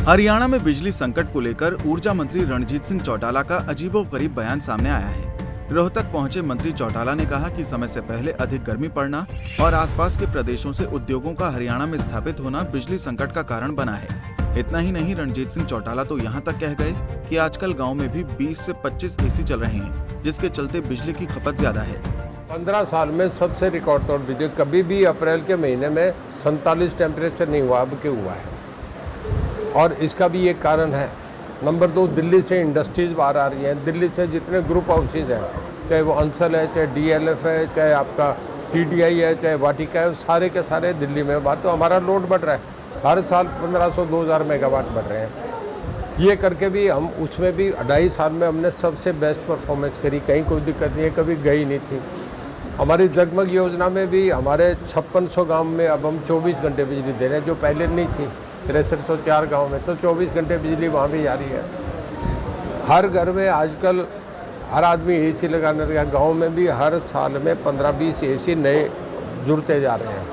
हरियाणा में बिजली संकट को लेकर ऊर्जा मंत्री रणजीत सिंह चौटाला का अजीबोगरीब बयान सामने आया है। रोहतक पहुंचे मंत्री चौटाला ने कहा कि समय से पहले अधिक गर्मी पड़ना और आसपास के प्रदेशों से उद्योगों का हरियाणा में स्थापित होना बिजली संकट का कारण बना है। इतना ही नहीं, रणजीत सिंह चौटाला तो यहां तक कह गए कि आजकल गांव में भी 20 से 25 एसी चल रहे हैं, जिसके चलते बिजली की खपत ज्यादा है। 15 साल में सबसे रिकॉर्ड तोड़ बिजली, कभी भी अप्रैल के महीने में 47 टेम्परेचर नहीं हुआ, अब के हुआ है। और इसका भी एक कारण है। नंबर 2, दिल्ली से इंडस्ट्रीज बाहर आ रही हैं। दिल्ली से जितने ग्रुप हाउसेज हैं, चाहे वो अंसल है, चाहे DLF है, चाहे आपका TDI है, चाहे वाटिका है, सारे के सारे दिल्ली में बात। तो हमारा लोड बढ़ रहा है, हर साल 1500-2000 मेगावाट बढ़ रहे हैं। ये करके भी हम उसमें भी 2.5 साल में हमने सबसे बेस्ट परफॉर्मेंस करी, कहीं कोई दिक्कत नहीं है, कभी गई नहीं थी। हमारी जगमग योजना में भी हमारे 5600 गांव में अब हम 24 घंटे बिजली दे रहे हैं, जो पहले नहीं थी। 6304 गांव में तो 24 घंटे बिजली वहाँ भी जा रही है। हर घर में आजकल हर आदमी AC लगाने लगा। गाँव में भी हर साल में 15-20 AC नए जुड़ते जा रहे हैं।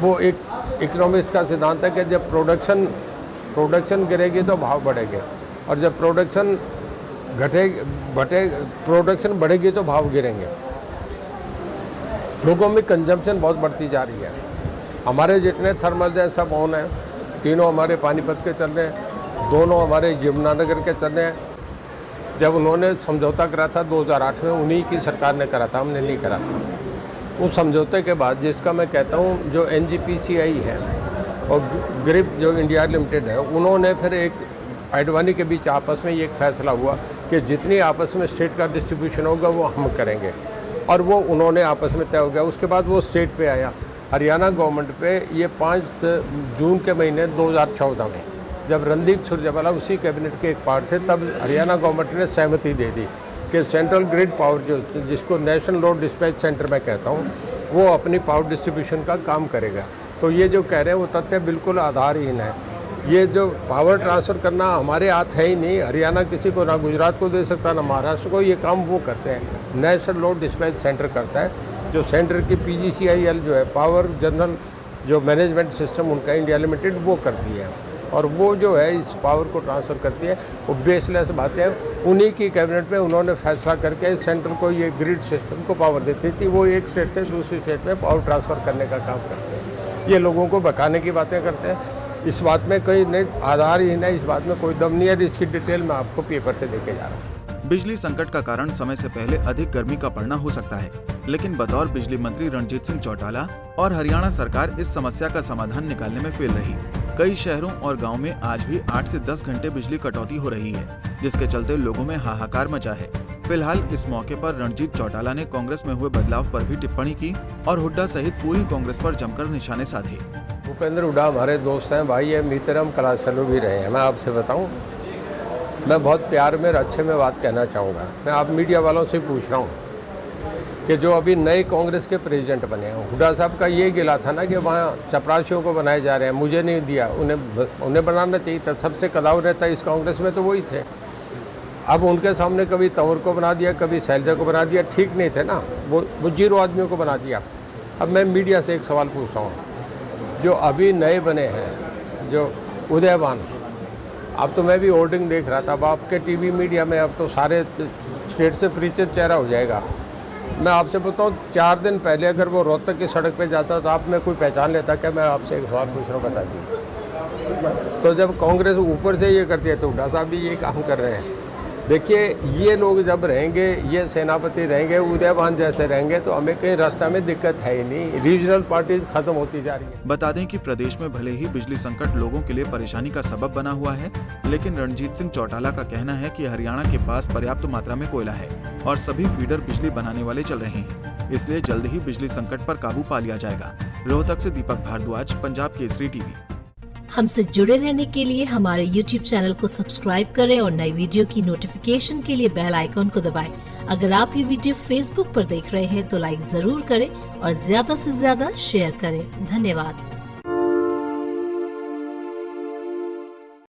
वो एक इकोनॉमिक्स का सिद्धांत है कि जब प्रोडक्शन गिरेगी तो भाव बढ़ेंगे, और जब प्रोडक्शन प्रोडक्शन बढ़ेगी तो भाव गिरेंगे। लोगों में कंजम्पशन बहुत बढ़ती जा रही है। हमारे जितने थर्मल हैं सब ऑन हैं। 3 हमारे पानीपत के चल रहे हैं, 2 हमारे यमुनानगर के चल रहे हैं। जब उन्होंने समझौता करा था 2008 में, उन्हीं की सरकार ने करा था, हमने नहीं करा था। उस समझौते के बाद, जिसका मैं कहता हूँ जो NGPCI है और ग्रिप जो इंडिया लिमिटेड है, उन्होंने फिर एक आडवाणी के बीच आपस में ये एक फैसला हुआ कि जितनी आपस में स्टेट का डिस्ट्रीब्यूशन होगा वो हम करेंगे, और वो उन्होंने आपस में तय हो गया। उसके बाद वो स्टेट पे आया, हरियाणा गवर्नमेंट पे। ये 5 जून के महीने 2014 में, जब रणदीप सुरजेवाला उसी कैबिनेट के एक पार्ट थे, तब हरियाणा गवर्नमेंट ने सहमति दे दी कि सेंट्रल ग्रिड पावर, जिसको नेशनल लोड डिस्पैच सेंटर मैं कहता हूँ, वो अपनी पावर डिस्ट्रीब्यूशन का काम करेगा। तो ये जो कह रहे हैं वो तथ्य बिल्कुल आधारहीन है। ये जो पावर ट्रांसफ़र करना हमारे हाथ है ही नहीं। हरियाणा किसी को, ना गुजरात को दे सकता, ना महाराष्ट्र को। ये काम वो करते हैं, नेशनल लोड डिस्पैच सेंटर करता है। जो सेंटर की PGCIL जो है, पावर जनरल जो मैनेजमेंट सिस्टम उनका इंडिया लिमिटेड, वो करती है, और वो जो है इस पावर को ट्रांसफ़र करती है। वो बेसलेस बातें हैं। उन्हीं की कैबिनेट में उन्होंने फैसला करके सेंटर को ये ग्रिड सिस्टम को पावर देती थी। वो एक स्टेट से दूसरी स्टेट में पावर ट्रांसफ़र करने का काम करते हैं। ये लोगों को बकाने की बातें करते हैं। इस बात में कोई नहीं, आधार ही नहीं, इस बात में कोई दम नहीं है। इसकी डिटेल मैं आपको पेपर से देके जा रहा हूँ। बिजली संकट का कारण समय से पहले अधिक गर्मी का पड़ना हो सकता है, लेकिन बतौर बिजली मंत्री रणजीत सिंह चौटाला और हरियाणा सरकार इस समस्या का समाधान निकालने में फेल रही। कई शहरों और गांव में आज भी 8 से 10 घंटे बिजली कटौती हो रही है, जिसके चलते लोगों में हाहाकार मचा है। फिलहाल इस मौके पर रणजीत चौटाला ने कांग्रेस में हुए बदलाव पर भी टिप्पणी की और हुड्डा सहित पूरी कांग्रेस पर जमकर निशाने साधे। भूपेंद्र हुड्डा हमारे दोस्त हैं, भाई है, मित्र, हम क्लास फेलो भी रहे हैं। मैं आपसे बताऊं, मैं बहुत प्यार में और अच्छे में बात कहना चाहूँगा। मैं आप मीडिया वालों से पूछ रहा हूँ कि जो अभी नए कांग्रेस के प्रेसिडेंट बने हैं, हुड्डा साहब का ये गिला था ना कि वहाँ चपरासियों को बनाए जा रहे हैं, मुझे नहीं दिया, उन्हें बनाना चाहिए था। सबसे कदाऊ रहता इस कांग्रेस में तो वही थे। अब उनके सामने कभी तंवर को बना दिया, कभी शैलजा को बना दिया, ठीक नहीं थे ना, वो 0 आदमियों को बना दिया। अब मैं मीडिया से एक सवाल पूछता हूँ, जो अभी नए बने हैं, जो उदयवान, अब तो मैं भी होर्डिंग देख रहा था, अब आपके TV मीडिया में अब तो सारे स्टेट से परिचित चेहरा हो जाएगा। मैं आपसे बताऊँ, 4 दिन पहले अगर वो रोहतक की सड़क पे जाता तो आप में कोई पहचान लेता क्या? मैं आपसे एक सवाल पूछ रहा हूँ, बता दीजिए। तो जब कांग्रेस ऊपर से ये करती है तो हुड्डा साहब भी ये काम कर रहे हैं। देखिए, ये लोग जब रहेंगे, ये सेनापति रहेंगे, उदयवान जैसे रहेंगे, तो हमें कहीं रास्ता में दिक्कत है ही नहीं। रीजनल पार्टीज खत्म होती जा रही है। बता दें कि प्रदेश में भले ही बिजली संकट लोगों के लिए परेशानी का सबब बना हुआ है, लेकिन रणजीत सिंह चौटाला का कहना है कि हरियाणा के पास पर्याप्त मात्रा में कोयला है और सभी फीडर बिजली बनाने वाले चल रहे हैं, इसलिए जल्द ही बिजली संकट पर काबू पा लिया जाएगा। रोहतक से दीपक भारद्वाज, पंजाब केसरी TV। हमसे जुड़े रहने के लिए हमारे YouTube चैनल को सब्सक्राइब करें और नई वीडियो की नोटिफिकेशन के लिए बेल आइकॉन को दबाएं। अगर आप ये वीडियो Facebook पर देख रहे हैं तो लाइक जरूर करें और ज्यादा से ज्यादा शेयर करें। धन्यवाद।